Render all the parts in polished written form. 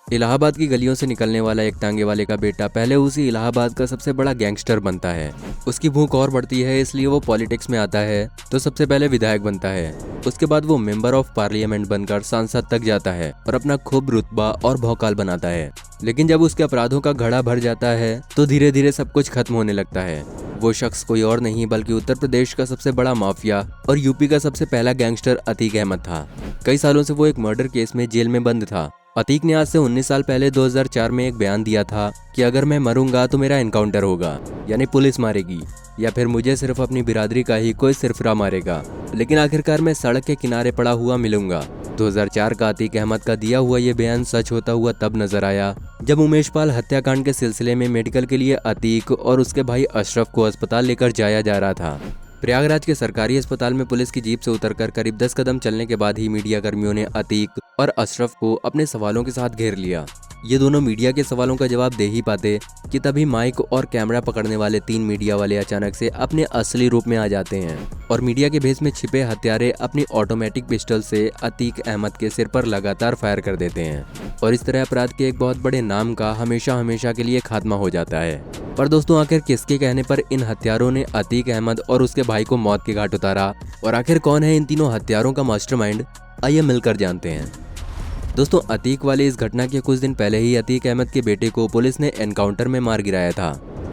इलाहाबाद की गलियों से निकलने वाला एक टांगे वाले का बेटा पहले उसी इलाहाबाद का सबसे बड़ा गैंगस्टर बनता है। उसकी भूख और बढ़ती है, इसलिए वो पॉलिटिक्स में आता है तो सबसे पहले विधायक बनता है। उसके बाद वो मेंबर ऑफ पार्लियामेंट बनकर सांसद तक जाता है और अपना खूब रुतबा और भौकाल बनाता है। लेकिन जब उसके अपराधों का घड़ा भर जाता है तो धीरे धीरे सब कुछ खत्म होने लगता है। वो शख्स कोई और नहीं बल्कि उत्तर प्रदेश का सबसे बड़ा माफिया और यूपी का सबसे पहला गैंगस्टर अतीक अहमद था। कई सालों से वो एक मर्डर केस में जेल में बंद था। अतीक ने आज से 19 साल पहले 2004 में एक बयान दिया था कि अगर मैं मरूंगा तो मेरा एनकाउंटर होगा, यानी पुलिस मारेगी या फिर मुझे सिर्फ अपनी बिरादरी का ही कोई सिरफरा मारेगा, लेकिन आखिरकार मैं सड़क के किनारे पड़ा हुआ मिलूंगा। 2004 का अतीक अहमद का दिया हुआ ये बयान सच होता हुआ तब नजर आया जब उमेश पाल हत्याकांड के सिलसिले में मेडिकल के लिए अतीक और उसके भाई अशरफ को अस्पताल लेकर जाया जा रहा था। प्रयागराज के सरकारी अस्पताल में पुलिस की जीप से उतरकर करीब 10 कदम चलने के बाद ही मीडिया कर्मियों ने अतीक और अशरफ को अपने सवालों के साथ घेर लिया। ये दोनों मीडिया के सवालों का जवाब दे ही पाते कि तभी माइक और कैमरा पकड़ने वाले 3 मीडिया वाले अचानक से अपने असली रूप में आ जाते हैं और मीडिया के भेष में छिपे हत्यारे अपनी ऑटोमेटिक पिस्टल से अतीक अहमद के सिर पर लगातार फायर कर देते हैं और इस तरह अपराध के एक बहुत बड़े नाम का हमेशा हमेशा के लिए खात्मा हो जाता है। पर दोस्तों, आखिर किसके कहने पर इन हत्यारों ने अतीक अहमद और उसके भाई को मौत के घाट उतारा और आखिर कौन है इन तीनों हत्यारों का मास्टरमाइंड, आइए मिलकर जानते हैं। दोस्तों, अतीक वाले इस घटना के कुछ दिन पहले ही अतीक अहमद के बेटे को पुलिस ने एनकाउंटर में मार गिराया था।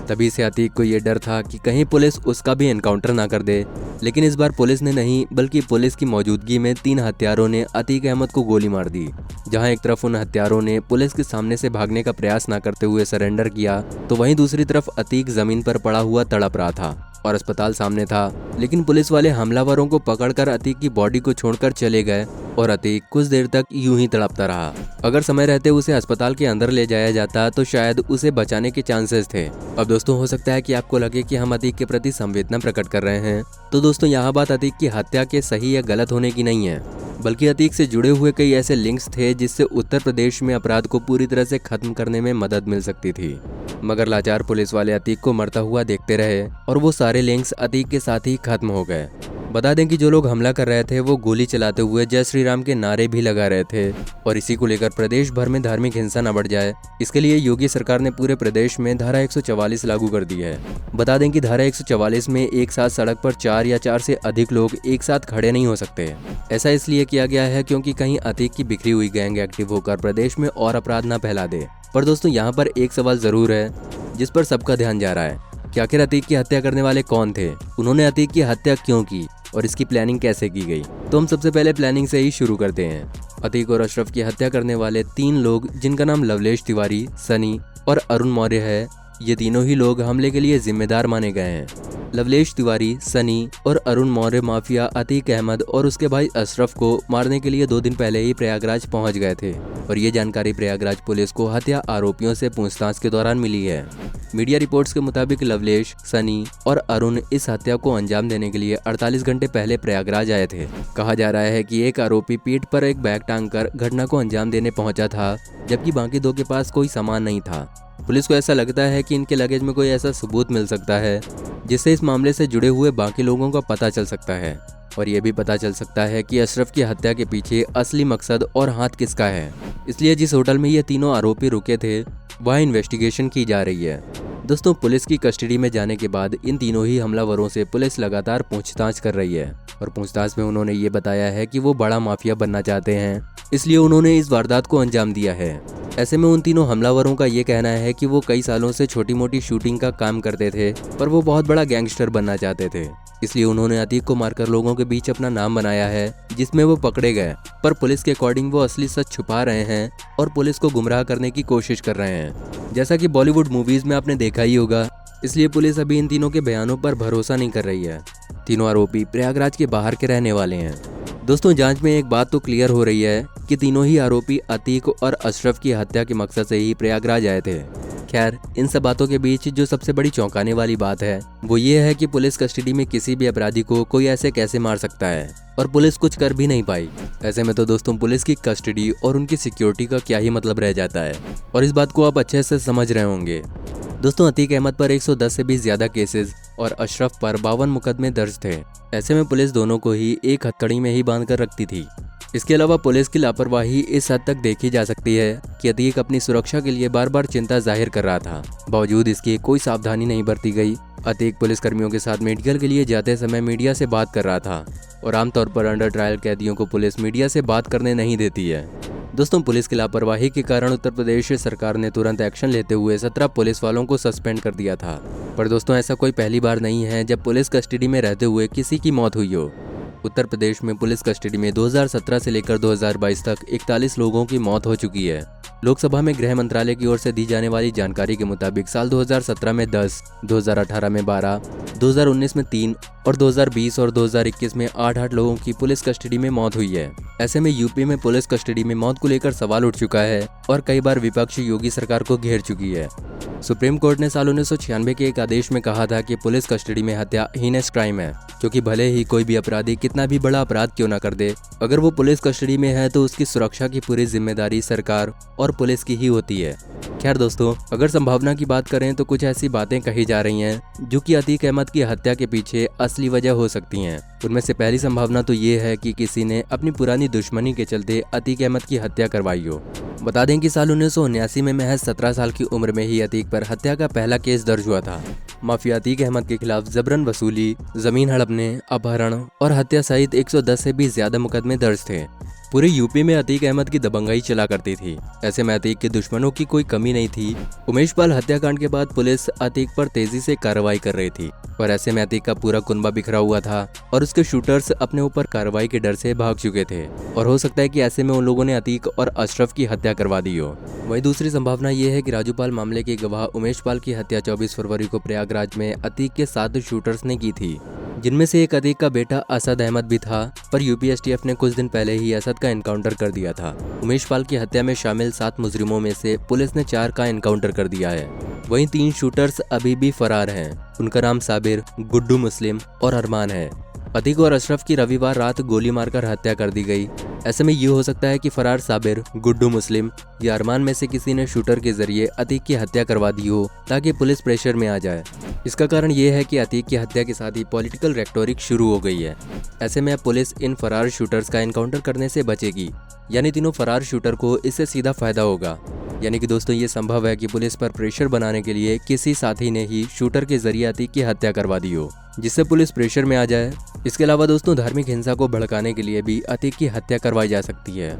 तभी से अतीक को ये डर था कि कहीं पुलिस उसका भी एनकाउंटर ना कर दे, लेकिन इस बार पुलिस ने नहीं बल्कि पुलिस की मौजूदगी में 3 हत्यारों ने अतीक अहमद को गोली मार दी। जहां एक तरफ उन हत्यारों ने पुलिस के सामने से भागने का प्रयास न करते हुए सरेंडर किया, तो वहीं दूसरी तरफ अतीक जमीन पर पड़ा हुआ तड़प रहा था और अस्पताल सामने था। लेकिन पुलिस वाले हमलावरों को पकड़कर अतीक की बॉडी को छोड़कर चले गए और अतीक कुछ देर तक यूं ही तड़पता रहा। अगर समय रहते उसे अस्पताल के अंदर ले जाया जाता तो शायद उसे बचाने के चांसेस थे। अब दोस्तों, हो सकता है कि आपको लगे कि हम अतीक के प्रति संवेदना प्रकट कर रहे हैं, तो दोस्तों यहाँ बात अतीक की हत्या के सही या गलत होने की नहीं है, बल्कि अतीक से जुड़े हुए कई ऐसे लिंक्स थे जिससे उत्तर प्रदेश में अपराध को पूरी तरह से खत्म करने में मदद मिल सकती थी। मगर लाचार पुलिस वाले अतीक को मरता हुआ देखते रहे और वो सारे लिंक्स अतीक के साथ ही खत्म हो गए। बता दें कि जो लोग हमला कर रहे थे वो गोली चलाते हुए जय श्री राम के नारे भी लगा रहे थे और इसी को लेकर प्रदेश भर में धार्मिक हिंसा न बढ़ जाए, इसके लिए योगी सरकार ने पूरे प्रदेश में धारा 144 लागू कर दी है। बता दें कि धारा 144 में एक साथ सड़क पर 4 या 4 से अधिक लोग एक साथ खड़े नहीं हो सकते। ऐसा इसलिए किया गया है क्योंकि कहीं अतीक की बिखरी हुई गैंग एक्टिव होकर प्रदेश में और अपराध न फैला दे। पर दोस्तों, यहाँ पर एक सवाल जरूर है जिस पर सबका ध्यान जा रहा है कि आखिर अतीक की हत्या करने वाले कौन थे, उन्होंने अतीक की हत्या क्यों की और इसकी प्लानिंग कैसे की गई। तो हम सबसे पहले प्लानिंग से ही शुरू करते हैं। अतीक और अशरफ की हत्या करने वाले 3 लोग जिनका नाम लवलेश तिवारी, सनी और अरुण मौर्य है, ये तीनों ही लोग हमले के लिए जिम्मेदार माने गए हैं। लवलेश तिवारी, सनी और अरुण मौर्य माफिया अतीक अहमद और उसके भाई अशरफ को मारने के लिए 2 दिन पहले ही प्रयागराज पहुंच गए थे और ये जानकारी प्रयागराज पुलिस को हत्या आरोपियों से पूछताछ के दौरान मिली है। मीडिया रिपोर्ट्स के मुताबिक लवलेश, सनी और अरुण इस हत्या को अंजाम देने के लिए 48 घंटे पहले प्रयागराज आए थे। कहा जा रहा है कि एक आरोपी पीठ पर एक बैग टांगकर घटना को अंजाम देने पहुंचा था, जबकि बाकी 2 के पास कोई सामान नहीं था। पुलिस को ऐसा लगता है कि इनके लगेज में कोई ऐसा सबूत मिल सकता है जिससे इस मामले से जुड़े हुए बाकी लोगों का पता चल सकता है और ये भी पता चल सकता है कि अशरफ की हत्या के पीछे असली मकसद और हाथ किसका है। इसलिए जिस होटल में ये तीनों आरोपी रुके थे वहाँ इन्वेस्टिगेशन की जा रही है। दोस्तों, पुलिस की कस्टडी में जाने के बाद इन तीनों ही हमलावरों से पुलिस लगातार पूछताछ कर रही है और पूछताछ में उन्होंने ये बताया है कि वो बड़ा माफिया बनना चाहते हैं, इसलिए उन्होंने इस वारदात को अंजाम दिया है। ऐसे में उन तीनों हमलावरों का ये कहना है कि वो कई सालों से छोटी मोटी शूटिंग का काम करते थे, पर वो बहुत बड़ा गैंगस्टर बनना चाहते थे, इसलिए उन्होंने अतीक को मारकर लोगों के बीच अपना नाम बनाया है, जिसमें वो पकड़े गए। पर पुलिस के अकॉर्डिंग वो असली सच छुपा रहे हैं और पुलिस को गुमराह करने की कोशिश कर रहे हैं, जैसा कि बॉलीवुड मूवीज में आपने देखा ही होगा। इसलिए पुलिस अभी इन तीनों के बयानों पर भरोसा नहीं कर रही है। तीनों आरोपी प्रयागराज के बाहर के रहने वाले हैं। दोस्तों, जांच में एक बात तो क्लियर हो रही है कि तीनों ही आरोपी अतीक और अशरफ की हत्या के मकसद से ही प्रयागराज आए थे। खैर, इन सब बातों के बीच जो सबसे बड़ी चौंकाने वाली बात है वो ये है कि पुलिस कस्टडी में किसी भी अपराधी को कोई ऐसे कैसे मार सकता है और पुलिस कुछ कर भी नहीं पाई। ऐसे में तो दोस्तों, पुलिस की कस्टडी और उनकी सिक्योरिटी का क्या ही मतलब रह जाता है और इस बात को आप अच्छे से समझ रहे होंगे। दोस्तों, अतीक अहमद पर 110 से भी ज्यादा केसेस और अशरफ पर 52 मुकदमे दर्ज थे। ऐसे में पुलिस दोनों को ही एक हथकड़ी में ही बांध कर रखती थी। इसके अलावा पुलिस की लापरवाही इस हद तक देखी जा सकती है कि अतीक अपनी सुरक्षा के लिए बार बार चिंता जाहिर कर रहा था, बावजूद इसके कोई सावधानी नहीं बरती गई। अतीक पुलिसकर्मियों के साथ मेडिकल के लिए जाते समय मीडिया से बात कर रहा था और आमतौर पर अंडर ट्रायल कैदियों को पुलिस मीडिया से बात करने नहीं देती है। दोस्तों, पुलिस की लापरवाही के कारण उत्तर प्रदेश सरकार ने तुरंत एक्शन लेते हुए 17 पुलिस वालों को सस्पेंड कर दिया था। पर दोस्तों, ऐसा कोई पहली बार नहीं है जब पुलिस कस्टडी में रहते हुए किसी की मौत हुई हो। उत्तर प्रदेश में पुलिस कस्टडी में 2017 से लेकर 2022 तक 41 लोगों की मौत हो चुकी है। लोकसभा में गृह मंत्रालय की ओर से दी जाने वाली जानकारी के मुताबिक साल 2017 में 10, 2018 में 12, 2019 में 3 और 2020 और 2021 में 8 लोगों की पुलिस कस्टडी में मौत हुई है। ऐसे में यूपी में पुलिस कस्टडी में मौत को लेकर सवाल उठ चुका है और कई बार विपक्ष योगी सरकार को घेर चुकी है। सुप्रीम कोर्ट ने साल 1996 के एक आदेश में कहा था कि पुलिस कस्टडी में हत्या हीनस क्राइम है, क्योंकि भले ही कोई भी अपराधी कितना भी बड़ा अपराध क्यों न कर दे, अगर वो पुलिस कस्टडी में है तो उसकी सुरक्षा की पूरी जिम्मेदारी सरकार और पुलिस की ही होती है। खैर दोस्तों, अगर संभावना की बात करें तो कुछ ऐसी बातें कही जा रही हैं जो कि अतीक अहमद की हत्या के पीछे असली वजह हो सकती हैं। उनमें से पहली संभावना तो ये है कि किसी ने अपनी पुरानी दुश्मनी के चलते अतीक अहमद की हत्या करवाई हो। बता दें कि साल 1979 में महज 17 साल की उम्र में ही अतीक पर हत्या का पहला केस दर्ज हुआ था। माफिया अतीक अहमद के खिलाफ जबरन वसूली, जमीन हड़पने, अपहरण और हत्या सहित 110 से भी ज्यादा मुकदमे दर्ज थे। पूरे यूपी में अतीक अहमद की दबंगाई चला करती थी। ऐसे में अतीक के दुश्मनों की कोई कमी नहीं थी। उमेश पाल हत्याकांड के बाद पुलिस अतीक पर तेजी से कार्रवाई कर रही थी, पर ऐसे में अतीक का पूरा कुनबा बिखरा हुआ था और उसके शूटर्स अपने ऊपर कार्रवाई के डर से भाग चुके थे और हो सकता है कि ऐसे में उन लोगों ने अतीक और अशरफ की हत्या करवा दी हो। वहीं दूसरी संभावना ये है कि राजूपाल मामले के गवाह उमेश पाल की हत्या 24 फरवरी को प्रयागराज में अतीक के 7 शूटर्स ने की थी, जिनमें से एक अतीक का बेटा असद अहमद भी था। पर यूपी एसटीएफ ने कुछ दिन पहले ही असद का एनकाउंटर कर दिया था। उमेश पाल की हत्या में शामिल 7 मुजरिमों में से पुलिस ने 4 का एनकाउंटर कर दिया है। वहीं 3 शूटर्स अभी भी फरार हैं। उनका नाम साबिर, गुड्डू मुस्लिम और अरमान है। अतीक और अशरफ की रविवार रात गोली मारकर हत्या कर दी गई। ऐसे में ये हो सकता है कि फरार साबिर, गुड्डू मुस्लिम या अरमान में से किसी ने शूटर के जरिए अतीक की हत्या करवा दी हो ताकि पुलिस प्रेशर में आ जाए। इसका कारण ये है कि अतीक की हत्या के साथ ही पॉलिटिकल रेटोरिक शुरू हो गई है। ऐसे में अब पुलिस इन फरार शूटर्स का एनकाउंटर करने से बचेगी, यानी तीनों फरार शूटर को इससे सीधा फायदा होगा। यानी कि दोस्तों, ये संभव है कि पुलिस पर प्रेशर बनाने के लिए किसी साथी ने ही शूटर के जरिए अतीक की हत्या करवा दी हो, जिससे पुलिस प्रेशर में आ जाए। इसके अलावा दोस्तों, धार्मिक हिंसा को भड़काने के लिए भी अतीक की हत्या करवाई जा सकती है।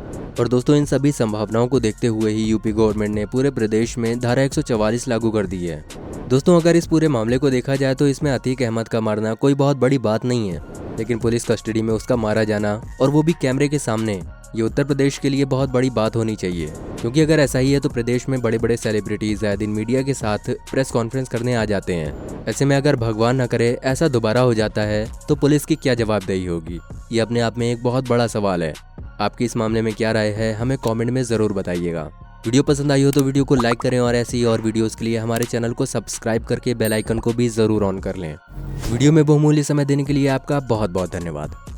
और दोस्तों, इन सभी संभावनाओं को देखते हुए ही यूपी गवर्नमेंट ने पूरे प्रदेश में धारा 144 लागू कर दी है। दोस्तों, अगर इस पूरे मामले को देखा जाए तो इसमें अतीक अहमद का मारना कोई बहुत बड़ी बात नहीं है, लेकिन पुलिस कस्टडी में उसका मारा जाना और वो भी कैमरे के सामने, ये उत्तर प्रदेश के लिए बहुत बड़ी बात होनी चाहिए। क्योंकि अगर ऐसा ही है तो प्रदेश में बड़े बड़े सेलिब्रिटीज आए दिन मीडिया के साथ प्रेस कॉन्फ्रेंस करने आ जाते हैं। ऐसे में अगर भगवान न करे ऐसा दोबारा हो जाता है तो पुलिस की क्या जवाबदेही होगी, ये अपने आप में एक बहुत बड़ा सवाल है। आपकी इस मामले में क्या राय है, हमें कॉमेंट में ज़रूर बताइएगा। वीडियो पसंद आई हो तो वीडियो को लाइक करें और ऐसी और वीडियोस के लिए हमारे चैनल को सब्सक्राइब करके बेल आइकन को भी ज़रूर ऑन कर लें। वीडियो में बहुमूल्य समय देने के लिए आपका बहुत बहुत धन्यवाद।